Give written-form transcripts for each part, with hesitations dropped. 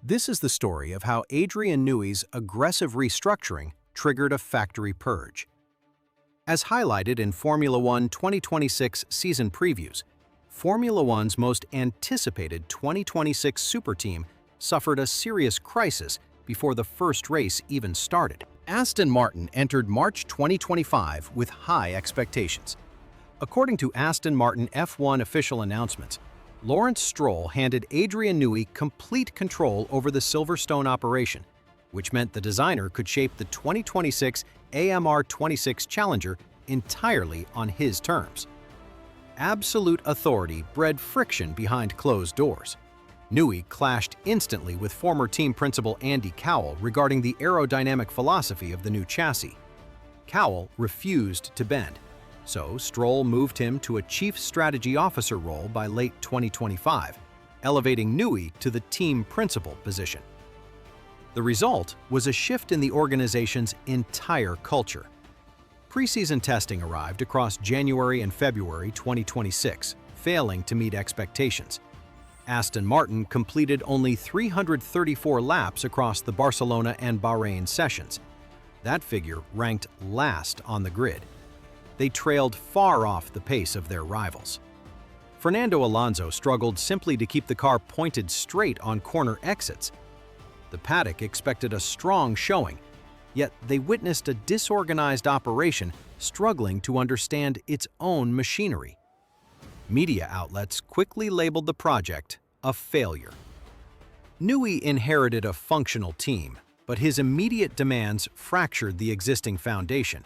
This is the story of how Adrian Newey's aggressive restructuring triggered a factory purge. As highlighted in Formula One 2026 season previews, Formula One's most anticipated 2026 super team suffered a serious crisis before the first race even started. Aston Martin entered March 2025 with high expectations. According to Aston Martin F1 official announcements, Lawrence Stroll handed Adrian Newey complete control over the Silverstone operation, which meant the designer could shape the 2026 AMR26 Challenger entirely on his terms. Absolute authority bred friction behind closed doors. Newey clashed instantly with former team principal Andy Cowell regarding the aerodynamic philosophy of the new chassis. Cowell refused to bend, so Stroll moved him to a chief strategy officer role by late 2025, elevating Newey to the team principal position. The result was a shift in the organization's entire culture. Preseason testing arrived across January and February 2026, failing to meet expectations. Aston Martin completed only 334 laps across the Barcelona and Bahrain sessions. That figure ranked last on the grid. They trailed far off the pace of their rivals. Fernando Alonso struggled simply to keep the car pointed straight on corner exits. The paddock expected a strong showing, yet they witnessed a disorganized operation struggling to understand its own machinery. Media outlets quickly labeled the project a failure. Newey inherited a functional team, but his immediate demands fractured the existing foundation.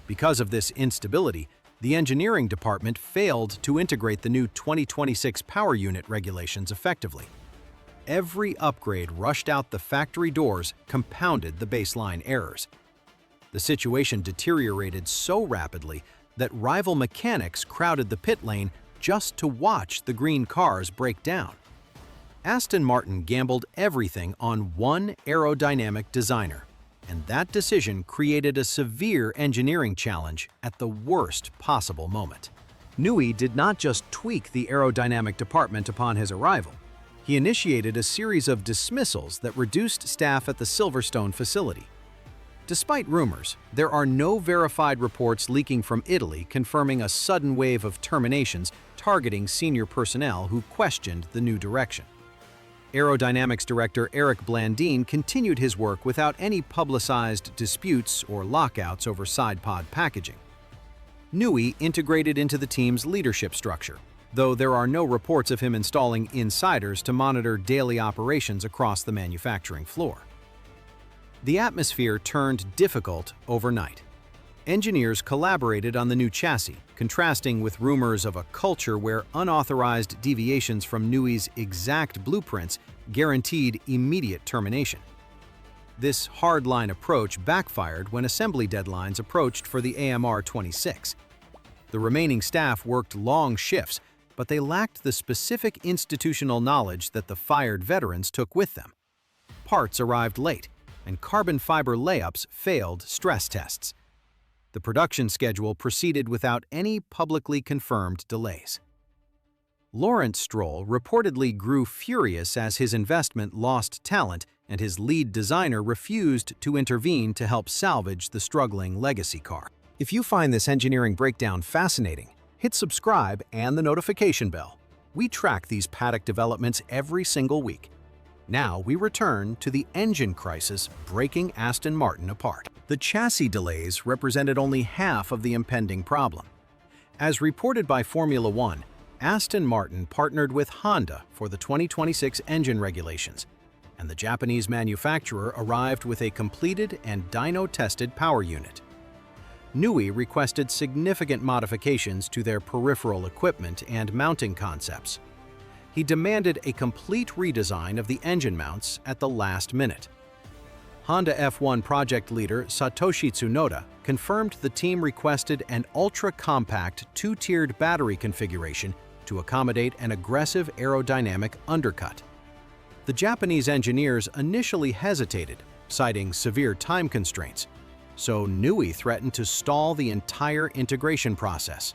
Because of this instability, the engineering department failed to integrate the new 2026 power unit regulations effectively. Every upgrade rushed out the factory doors compounded the baseline errors. The situation deteriorated so rapidly that rival mechanics crowded the pit lane just to watch the green cars break down. Aston Martin gambled everything on one aerodynamic designer, and that decision created a severe engineering challenge at the worst possible moment. Newey did not just tweak the aerodynamic department upon his arrival. He initiated a series of dismissals that reduced staff at the Silverstone facility. Despite rumors, there are no verified reports leaking from Italy confirming a sudden wave of terminations targeting senior personnel who questioned the new direction. Aerodynamics director Eric Blandine continued his work without any publicized disputes or lockouts over side pod packaging. Newey integrated into the team's leadership structure, though there are no reports of him installing insiders to monitor daily operations across the manufacturing floor. The atmosphere turned difficult overnight. Engineers collaborated on the new chassis, contrasting with rumors of a culture where unauthorized deviations from Newey's exact blueprints guaranteed immediate termination. This hardline approach backfired when assembly deadlines approached for the AMR26. The remaining staff worked long shifts, but they lacked the specific institutional knowledge that the fired veterans took with them. Parts arrived late, and carbon fiber layups failed stress tests. The production schedule proceeded without any publicly confirmed delays. Lawrence Stroll reportedly grew furious as his investment lost talent and his lead designer refused to intervene to help salvage the struggling legacy car. If you find this engineering breakdown fascinating, hit subscribe and the notification bell. We track these paddock developments every single week. Now we return to the engine crisis breaking Aston Martin apart. The chassis delays represented only half of the impending problem. As reported by Formula One, Aston Martin partnered with Honda for the 2026 engine regulations, and the Japanese manufacturer arrived with a completed and dyno-tested power unit. Newey requested significant modifications to their peripheral equipment and mounting concepts. He demanded a complete redesign of the engine mounts at the last minute. Honda F1 project leader Satoshi Tsunoda confirmed the team requested an ultra-compact two-tiered battery configuration to accommodate an aggressive aerodynamic undercut. The Japanese engineers initially hesitated, citing severe time constraints, so Newey threatened to stall the entire integration process.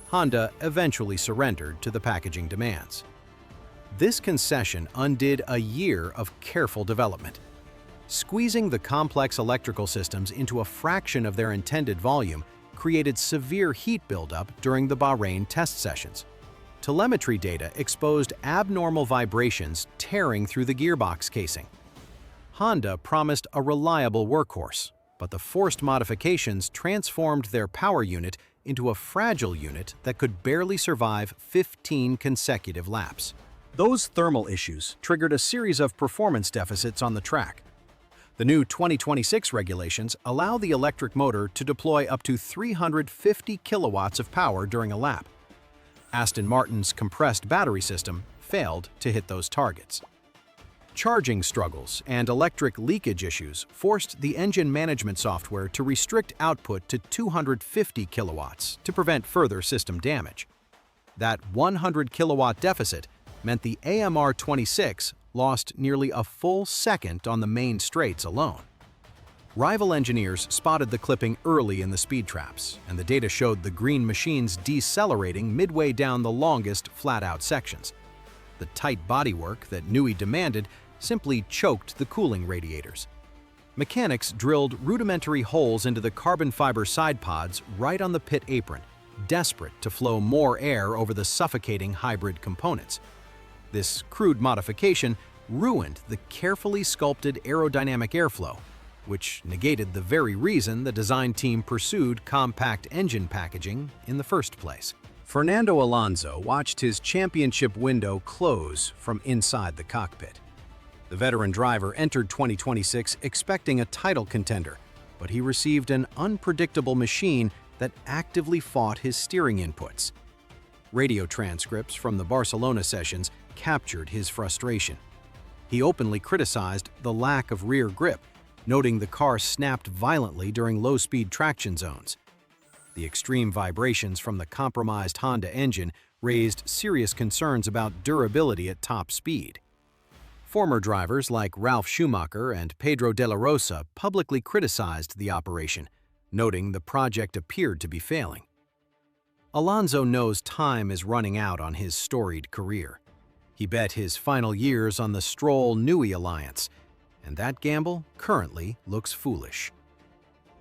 Honda eventually surrendered to the packaging demands. This concession undid a year of careful development. Squeezing the complex electrical systems into a fraction of their intended volume created severe heat buildup during the Bahrain test sessions. Telemetry data exposed abnormal vibrations tearing through the gearbox casing. Honda promised a reliable workhorse, but the forced modifications transformed their power unit into a fragile unit that could barely survive 15 consecutive laps. Those thermal issues triggered a series of performance deficits on the track. The new 2026 regulations allow the electric motor to deploy up to 350 kilowatts of power during a lap. Aston Martin's compressed battery system failed to hit those targets. Charging struggles and electric leakage issues forced the engine management software to restrict output to 250 kilowatts to prevent further system damage. That 100 kilowatt deficit meant the AMR26 lost nearly a full second on the main straights alone. Rival engineers spotted the clipping early in the speed traps, and the data showed the green machines decelerating midway down the longest flat-out sections. The tight bodywork that Newey demanded simply choked the cooling radiators. Mechanics drilled rudimentary holes into the carbon fiber side pods right on the pit apron, desperate to flow more air over the suffocating hybrid components. This crude modification ruined the carefully sculpted aerodynamic airflow, which negated the very reason the design team pursued compact engine packaging in the first place. Fernando Alonso watched his championship window close from inside the cockpit. The veteran driver entered 2026 expecting a title contender, but he received an unpredictable machine that actively fought his steering inputs. Radio transcripts from the Barcelona sessions captured his frustration. He openly criticized the lack of rear grip, noting the car snapped violently during low-speed traction zones. The extreme vibrations from the compromised Honda engine raised serious concerns about durability at top speed. Former drivers like Ralf Schumacher and Pedro de la Rosa publicly criticized the operation, noting the project appeared to be failing. Alonso knows time is running out on his storied career. He bet his final years on the Stroll-Newey alliance, and that gamble currently looks foolish.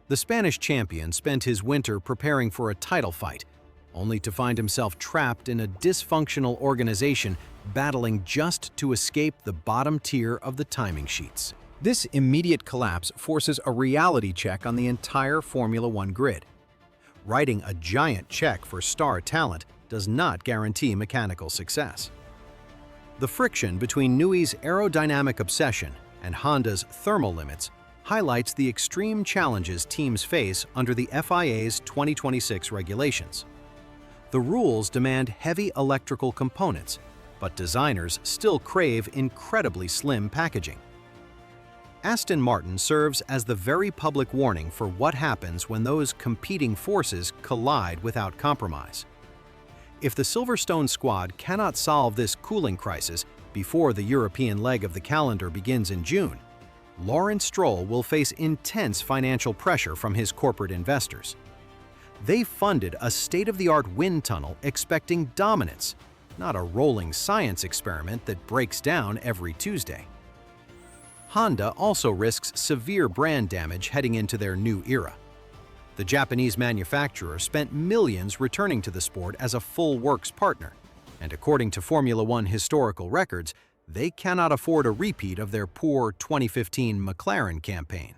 The Spanish champion spent his winter preparing for a title fight, only to find himself trapped in a dysfunctional organization battling just to escape the bottom tier of the timing sheets. This immediate collapse forces a reality check on the entire Formula One grid. Writing a giant check for star talent does not guarantee mechanical success. The friction between Newey's aerodynamic obsession and Honda's thermal limits highlights the extreme challenges teams face under the FIA's 2026 regulations. The rules demand heavy electrical components, but designers still crave incredibly slim packaging. Aston Martin serves as the very public warning for what happens when those competing forces collide without compromise. If the Silverstone squad cannot solve this cooling crisis before the European leg of the calendar begins in June, Lawrence Stroll will face intense financial pressure from his corporate investors. They funded a state-of-the-art wind tunnel expecting dominance, not a rolling science experiment that breaks down every Tuesday. Honda also risks severe brand damage heading into their new era. The Japanese manufacturer spent millions returning to the sport as a full works partner, and according to Formula One historical records, they cannot afford a repeat of their poor 2015 McLaren campaign.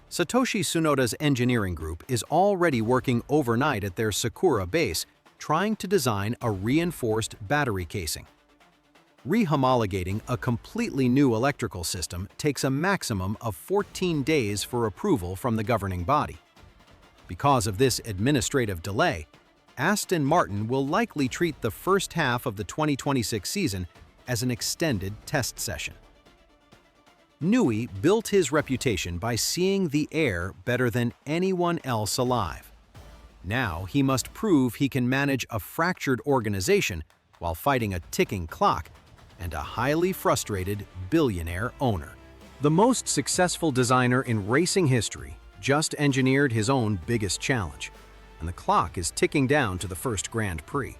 Satoshi Tsunoda's engineering group is already working overnight at their Sakura base, trying to design a reinforced battery casing. Rehomologating a completely new electrical system takes a maximum of 14 days for approval from the governing body. Because of this administrative delay, Aston Martin will likely treat the first half of the 2026 season as an extended test session. Newey built his reputation by seeing the air better than anyone else alive. Now he must prove he can manage a fractured organization while fighting a ticking clock and a highly frustrated billionaire owner. The most successful designer in racing history just engineered his own biggest challenge, and the clock is ticking down to the first Grand Prix.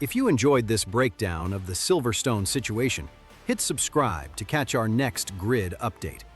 If you enjoyed this breakdown of the Silverstone situation, hit subscribe to catch our next grid update.